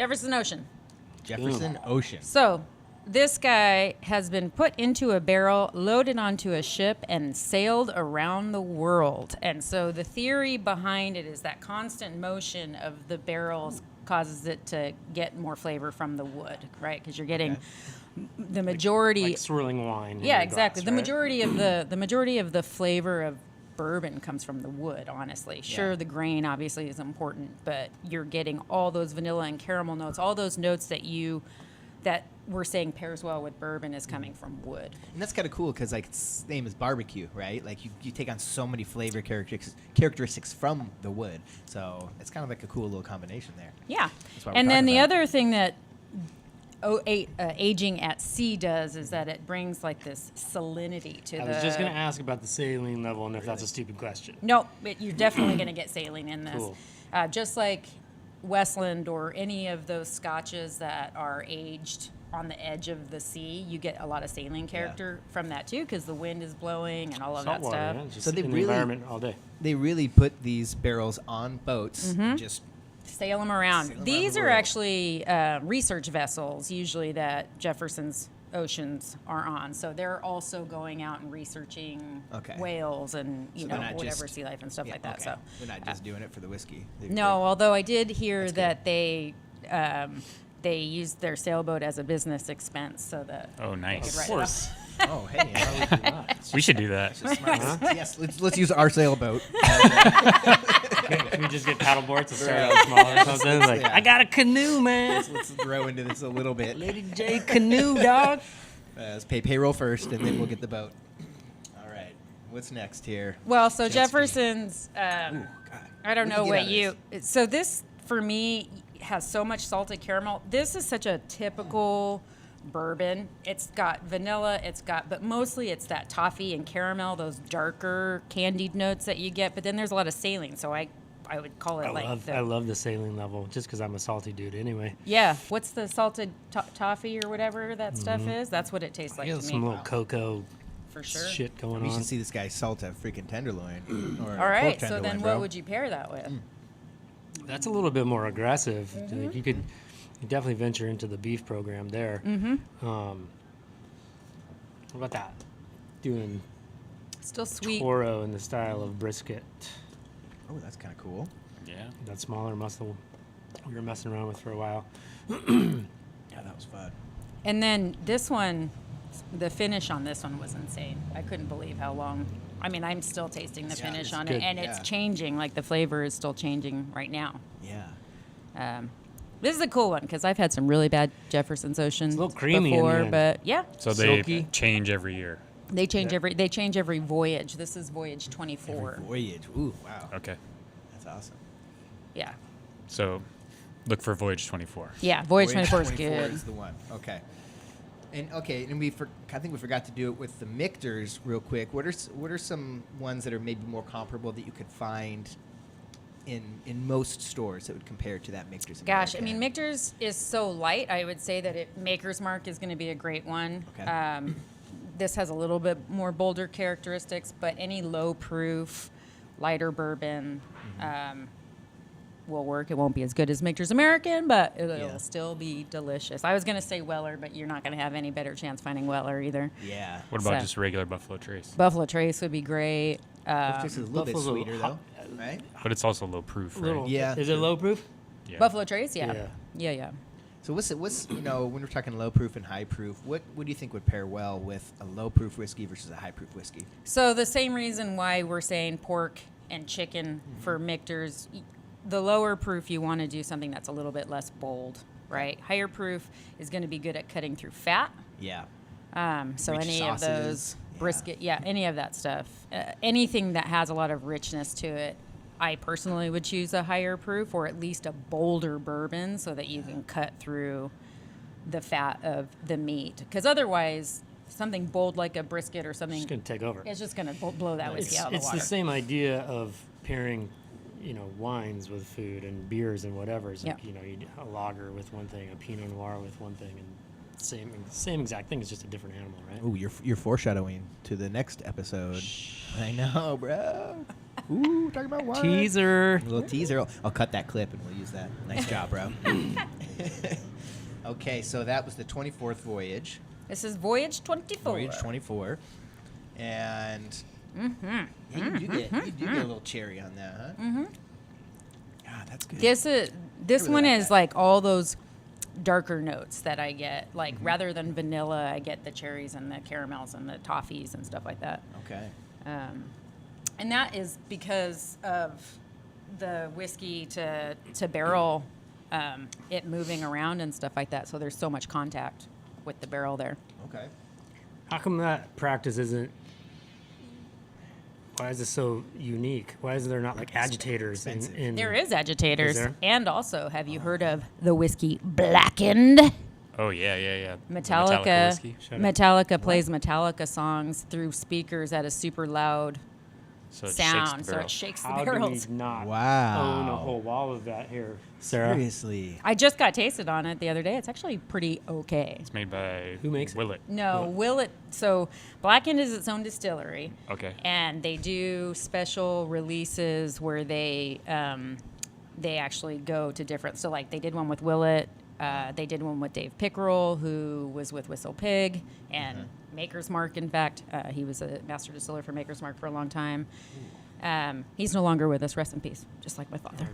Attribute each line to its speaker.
Speaker 1: Jefferson Ocean.
Speaker 2: Jefferson Ocean.
Speaker 1: So this guy has been put into a barrel, loaded onto a ship, and sailed around the world. And so the theory behind it is that constant motion of the barrels causes it to get more flavor from the wood, right? Because you're getting the majority,
Speaker 3: like swirling wine.
Speaker 1: Yeah, exactly.
Speaker 3: Glass,
Speaker 1: the
Speaker 3: right?
Speaker 1: majority of the flavor of bourbon comes from the wood. Honestly, sure, the grain obviously is important, but you're getting all those vanilla and caramel notes, all those notes that we're saying pairs well with bourbon is coming from wood.
Speaker 2: And that's kind of cool because, like, its name is barbecue, right? Like, you take on so many flavor characteristics from the wood. So it's kind of like a cool little combination there.
Speaker 1: Yeah.
Speaker 2: That's what we're
Speaker 1: And then
Speaker 2: talking
Speaker 1: the
Speaker 2: about.
Speaker 1: other thing that aging at sea does is that it brings, like, this salinity to
Speaker 3: I was just going to ask about the saline level and if that's a stupid question.
Speaker 1: No, but you're definitely going to get saline in this.
Speaker 3: Cool.
Speaker 1: Just like Westland or any of those scotches that are aged on the edge of the sea, you get a lot of saline character from that too, because the wind is blowing and all of that
Speaker 3: Saltwater,
Speaker 1: stuff.
Speaker 3: yeah, just
Speaker 2: So they
Speaker 3: in
Speaker 2: really-
Speaker 3: the environment all day.
Speaker 2: They really put these barrels on boats and just
Speaker 1: Sail them around.
Speaker 2: Sail 'em around
Speaker 1: These
Speaker 2: the
Speaker 1: are
Speaker 2: world.
Speaker 1: actually research vessels, usually that Jefferson's Oceans are on. So they're also going out and researching whales and
Speaker 2: So they're not
Speaker 1: whatever
Speaker 2: just-
Speaker 1: sea life and stuff like that.
Speaker 2: okay.
Speaker 1: So
Speaker 2: They're not just doing it for the whiskey.
Speaker 1: no, although I did hear
Speaker 2: That's
Speaker 1: that they used their sailboat as a business expense, so that
Speaker 4: Oh, nice.
Speaker 1: Of
Speaker 3: Of course.
Speaker 2: Oh, hey.
Speaker 4: We should do that.
Speaker 2: Yes, let's use our sailboat.
Speaker 3: Can we just get paddle boards and start out small or something? Like,
Speaker 2: yeah.
Speaker 3: I got a canoe, man.
Speaker 2: Let's throw into this a little bit.
Speaker 3: Lady Jaye canoe, dog.
Speaker 2: Let's pay payroll first, and then we'll get the boat. All right. What's next here?
Speaker 1: Well, so
Speaker 2: Jet ski.
Speaker 1: Jefferson's,
Speaker 2: Ooh, God.
Speaker 1: I don't
Speaker 2: What
Speaker 1: know
Speaker 2: do you
Speaker 1: what
Speaker 2: get out
Speaker 1: you. So this for me has so much salted caramel. This is such a typical bourbon. It's got vanilla. But mostly it's that toffee and caramel, those darker candied notes that you get. But then there's a lot of saline. So I would call it
Speaker 3: I love the saline level just because I'm a salty dude anyway.
Speaker 1: Yeah. What's the salted toffee or whatever that stuff is? That's what it tastes
Speaker 3: I
Speaker 1: like
Speaker 3: got
Speaker 1: to
Speaker 3: some
Speaker 1: me.
Speaker 3: little cocoa
Speaker 1: For sure.
Speaker 3: shit going
Speaker 2: We
Speaker 3: on.
Speaker 2: should see this guy salt a freaking tenderloin. Or
Speaker 1: All right.
Speaker 2: pork
Speaker 1: So then
Speaker 2: tenderloin,
Speaker 1: what
Speaker 2: bro.
Speaker 1: would you pair that with?
Speaker 3: That's a little bit more aggressive.
Speaker 1: Mm-hmm.
Speaker 3: Like you could definitely venture into the beef program there.
Speaker 1: Mm-hmm.
Speaker 3: What about that? Doing
Speaker 1: Still sweet.
Speaker 3: Toro in the style of brisket.
Speaker 2: Oh, that's kind of cool.
Speaker 4: Yeah.
Speaker 3: That smaller muscle we were messing around with for a while.
Speaker 2: Yeah, that was fun.
Speaker 1: And then this one, the finish on this one was insane. I couldn't believe how long. I mean, I'm still tasting the finish
Speaker 2: it's
Speaker 1: on
Speaker 3: good.
Speaker 1: it, and it's
Speaker 2: Yeah.
Speaker 1: changing. Like the flavor is still changing right now.
Speaker 2: Yeah.
Speaker 1: This is a cool one because I've had some really bad Jefferson's Ocean
Speaker 3: little creamy in the
Speaker 1: before,
Speaker 3: end.
Speaker 1: but yeah,
Speaker 4: So they
Speaker 3: Silky.
Speaker 4: change every year.
Speaker 1: they change every voyage. This is Voyage 24.
Speaker 2: Voyage. Ooh, wow.
Speaker 4: Okay.
Speaker 2: That's awesome.
Speaker 1: Yeah,
Speaker 4: So look for Voyage 24.
Speaker 1: yeah, Voyage 24 is
Speaker 2: 24
Speaker 1: good.
Speaker 2: is the one. Okay. And I think we forgot to do it with the Michters real quick. What are some ones that are maybe more comparable that you could find in most stores that would compare to that Michters?
Speaker 1: Gosh, I
Speaker 2: American?
Speaker 1: mean, Michter's is so light. I would say that Maker's Mark is going to be a great one.
Speaker 2: Okay.
Speaker 1: This has a little bit more bolder characteristics, but any low proof, lighter bourbon will work. It won't be as good as Michter's American, but it'll
Speaker 2: Yeah.
Speaker 1: still be delicious. I was going to say Weller, but you're not going to have any better chance finding Weller either.
Speaker 2: Yeah.
Speaker 4: What about
Speaker 1: So-
Speaker 4: just regular Buffalo Trace?
Speaker 1: Buffalo Trace would be great.
Speaker 2: This is a little bit
Speaker 3: Buffalo's a little
Speaker 2: sweeter
Speaker 3: hot-
Speaker 2: though, right?
Speaker 4: But it's also low proof, right?
Speaker 3: Little,
Speaker 2: Yeah.
Speaker 3: Is it low proof?
Speaker 4: Yeah.
Speaker 1: Buffalo Trace, yeah.
Speaker 3: Yeah.
Speaker 1: Yeah.
Speaker 2: So what's when we're talking low proof and high proof, what do you think would pair well with a low proof whiskey versus a high proof whiskey?
Speaker 1: So the same reason why we're saying pork and chicken for Michter's, the lower proof you want to do something that's a little bit less bold, right? Higher proof is going to be good at cutting through fat.
Speaker 2: Yeah.
Speaker 1: So
Speaker 2: Rich
Speaker 1: any
Speaker 2: sauces,
Speaker 1: of those
Speaker 2: yeah.
Speaker 1: brisket, any of that stuff, anything that has a lot of richness to it, I personally would choose a higher proof or at least a bolder bourbon so that you can cut through the fat of the meat. Because otherwise, something bold like a brisket or something,
Speaker 3: It's going to take over.
Speaker 1: it's just going to blow that whiskey out of the
Speaker 3: It's
Speaker 1: water.
Speaker 3: the same idea of pairing, wines with food and beers and whatever. It's like,
Speaker 1: Yeah.
Speaker 3: you a lager with one thing, a Pinot Noir with one thing, and same exact thing. It's just a different animal, right?
Speaker 2: Ooh, you're foreshadowing to the next episode. I know, bro. Ooh, talking about wine.
Speaker 3: Teaser.
Speaker 2: A little teaser. I'll cut that clip and we'll use that. Nice job, bro. Okay, so that was the 24th Voyage.
Speaker 1: This is Voyage 24.
Speaker 2: Voyage 24. And yeah, you do get a little cherry on that, huh?
Speaker 1: Mm-hmm.
Speaker 2: God, that's good.
Speaker 1: This
Speaker 2: really
Speaker 1: one
Speaker 2: like
Speaker 1: is
Speaker 2: that.
Speaker 1: like all those darker notes that I get. Like
Speaker 2: Mm-hmm.
Speaker 1: rather than vanilla, I get the cherries and the caramels and the toffees and stuff like that.
Speaker 2: Okay.
Speaker 1: And that is because of the whiskey to barrel, it moving around and stuff like that. So there's so much contact with the barrel there.
Speaker 2: Okay.
Speaker 3: How come that practice isn't? Why is this so unique? Why is there not like agitators in
Speaker 1: There is agitators.
Speaker 3: Is there?
Speaker 1: And also, have you heard of the whiskey blackened?
Speaker 4: Oh yeah. The
Speaker 1: Metallica
Speaker 4: whiskey.
Speaker 3: Shut up.
Speaker 1: Metallica plays Metallica songs through speakers at a super loud
Speaker 4: So it
Speaker 1: sound,
Speaker 4: shakes the
Speaker 1: so
Speaker 4: barrel.
Speaker 1: it shakes
Speaker 3: How
Speaker 1: the
Speaker 3: do
Speaker 1: barrels.
Speaker 3: we not
Speaker 2: Wow.
Speaker 3: own a whole wall of that here, Sarah?
Speaker 2: Seriously.
Speaker 1: I just got tasted on it the other day. It's actually pretty okay.
Speaker 4: It's made by
Speaker 3: Who makes it?
Speaker 4: Willet.
Speaker 1: No, Willet. So Blackened is its own distillery.
Speaker 4: Okay.
Speaker 1: And they do special releases where they actually go to different. So like they did one with Willet. They did one with Dave Pickerel, who was with Whistle Pig and Maker's Mark. In fact, he was a master distiller for Maker's Mark for a long time. He's no longer with us. Rest in peace. Just like my father.